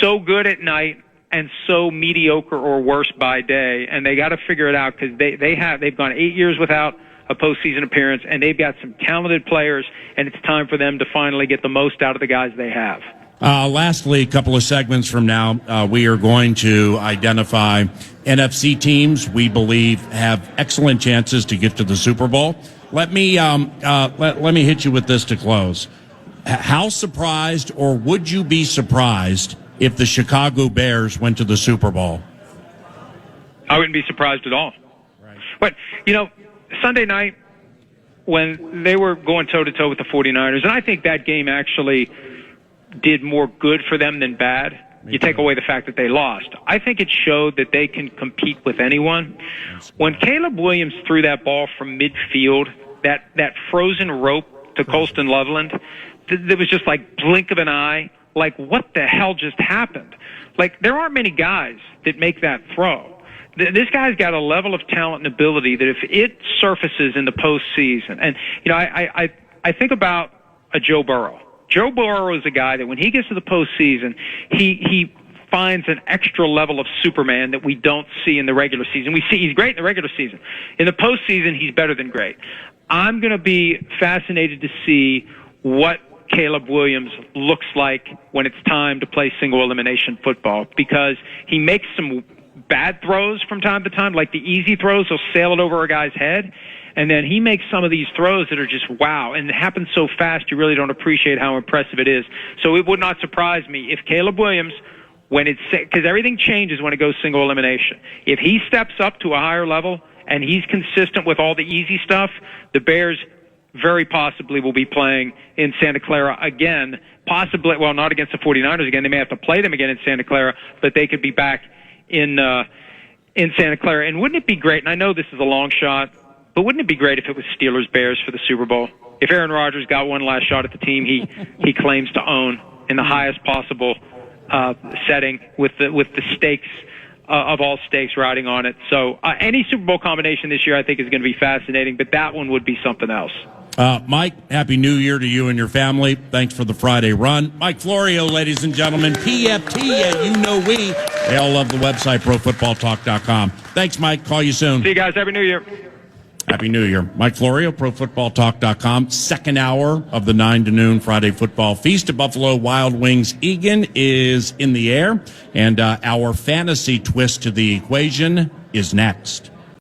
so good at night and so mediocre or worse by day, and they got to figure it out because they've gone 8 years without a postseason appearance, and they've got some talented players, and it's time for them to finally get the most out of the guys they have. Lastly, a couple of segments from now, we are going to identify NFC teams we believe have excellent chances to get to the Super Bowl. Let me hit you with this to close. How surprised, or would you be surprised, if the Chicago Bears went to the Super Bowl? I wouldn't be surprised at all. Right. But, Sunday night, when they were going toe-to-toe with the 49ers, and I think that game actually did more good for them than bad. You take away the fact that they lost. I think it showed that they can compete with anyone. When Caleb Williams threw that ball from midfield, that frozen rope to Colston Loveland, it was just like blink of an eye. Like, what the hell just happened? Like, there aren't many guys that make that throw. This guy's got a level of talent and ability that if it surfaces in the postseason, and, I think about a Joe Burrow. Joe Burrow is a guy that when he gets to the postseason, he finds an extra level of Superman that we don't see in the regular season. We see he's great in the regular season. In the postseason, he's better than great. I'm going to be fascinated to see what Caleb Williams looks like when it's time to play single elimination football, because he makes some bad throws from time to time, like the easy throws. He'll sail it over a guy's head. And then he makes some of these throws that are just wow, and it happens so fast you really don't appreciate how impressive it is. So it would not surprise me if Caleb Williams, because everything changes when it goes single elimination. If he steps up to a higher level and he's consistent with all the easy stuff, the Bears very possibly will be playing in Santa Clara again. Possibly, well, not against the 49ers again. They may have to play them again in Santa Clara, but they could be back in Santa Clara. And wouldn't it be great? And I know this is a long shot, but wouldn't it be great if it was Steelers-Bears for the Super Bowl? If Aaron Rodgers got one last shot at the team he claims to own in the highest possible setting with the stakes of all stakes riding on it. So any Super Bowl combination this year I think is going to be fascinating, but that one would be something else. Mike, Happy New Year to you and your family. Thanks for the Friday run. Mike Florio, ladies and gentlemen, PFT, and we. They all love the website, ProFootballTalk.com. Thanks, Mike. Call you soon. See you guys. Happy New Year. Happy New Year. Mike Florio, ProFootballTalk.com. Second hour of the 9 to noon Friday football feast at Buffalo Wild Wings. Egan is in the air, and our fantasy twist to the equation is next.